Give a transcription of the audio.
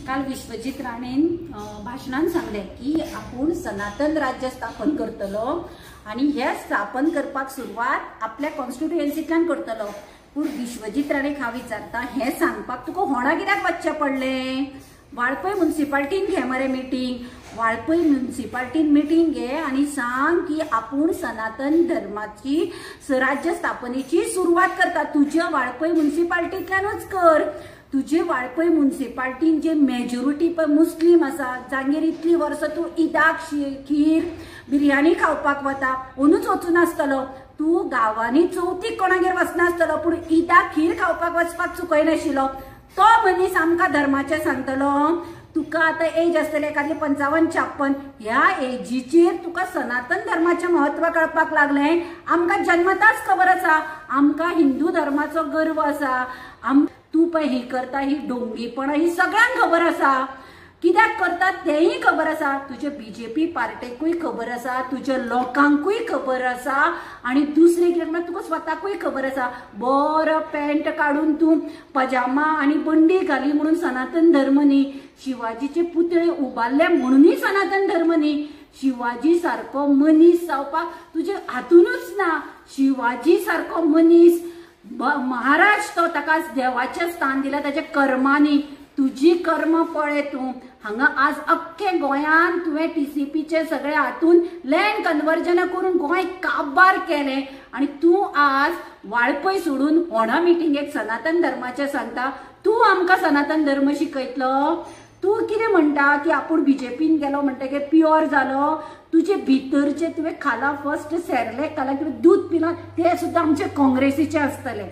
काल विश्वजित राणेन भाषणान सांगले की आपण सनातन राज्य स्थापन करतलो आणि हे स्थापन करपाक सुरुवात आपल्या कॉन्स्टिट्युएन्सीतल्यान करतलो। पूण विश्वजित राणेक हांव विचारता हे सांगपाक तुका होणा कित्याक वचचें पडलें? वाळपय म्युनिसिपालिटीन घे मरे मिटींग, वाळपय म्युनिसिपालिटीन मिटींग घे आणि सांग की आपण सनातन धर्माची राज्य स्थापनेची सुरुवात करता। तुझ्या वाळपय म्युनिसिपालिटींतल्यानच कर। तुझे वाळपय म्युनिसिपालिटीन जे मेजॉरिटी पण मुस्लिम आसा, जांगेर इतली वर्सां तू ईदाक खीर बिर्याणी खावपाक वता, ओनूच वचून आसतलो। तू गांवांनी चवथीक कोणागेर वचनासतलो पूण ईदाक खीर खावपाक वचपाक चुकयनाशिल्लो। तो मनीस आमकां धर्माचें सांगतलो। तुका आता एज आसतले एखादी 55-56 ह्या एजीचेर तुका सनातन धर्माचें महत्व कळपाक लागलें। आमकां जन्मताच खबर आसा, आमकां हिंदू धर्माचो गर्व आसा। तू पळय ही करता ही डोंगीपणां ही सगळ्यांक खबर आसा। कित्याक करतात तेही खबर आसा, तुझे बीजेपी पार्टेकूय खबर आसा, तुझ्या लोकांकूय खबर आसा आणि दुसरे कित्याक तुका स्वताकूय खबर आसा। बरो पॅन्ट काढून तू पजामा आणि बंडी घाली म्हणून सनातन धर्म न्ही, शिवाजीचे पुतळे उबारले म्हणूनही सनातन धर्म न्ही। शिवाजी सारको मनीस जावपाक तुझे हातूनच ना। शिवाजी सारको मनीस महाराज तो ताका देवाचे स्थान दिला त्याच्या कर्मांनी। तुझी कर्म पळय तू हांगा आज अख्खे गोंयान तुवें टीसीपीचे सगळे हातून लँड कन्वर्जन करून गोंय काबार केले आणि तू आज वाळपय सोडून होणा मिटिंगेक सनातन धर्माचे सांगता। तू आमकां सनातन धर्म शिकयतलो? तू कितें म्हणटा की आपूण बीजेपीन गेलो म्हणटकीर प्युअर जालो? तुझे भितरचे तुवें खाला फर्स्ट सेरलेक खाला किंवा दूध पिला ते सुद्दां आमचे काँग्रेसीचे आसतले।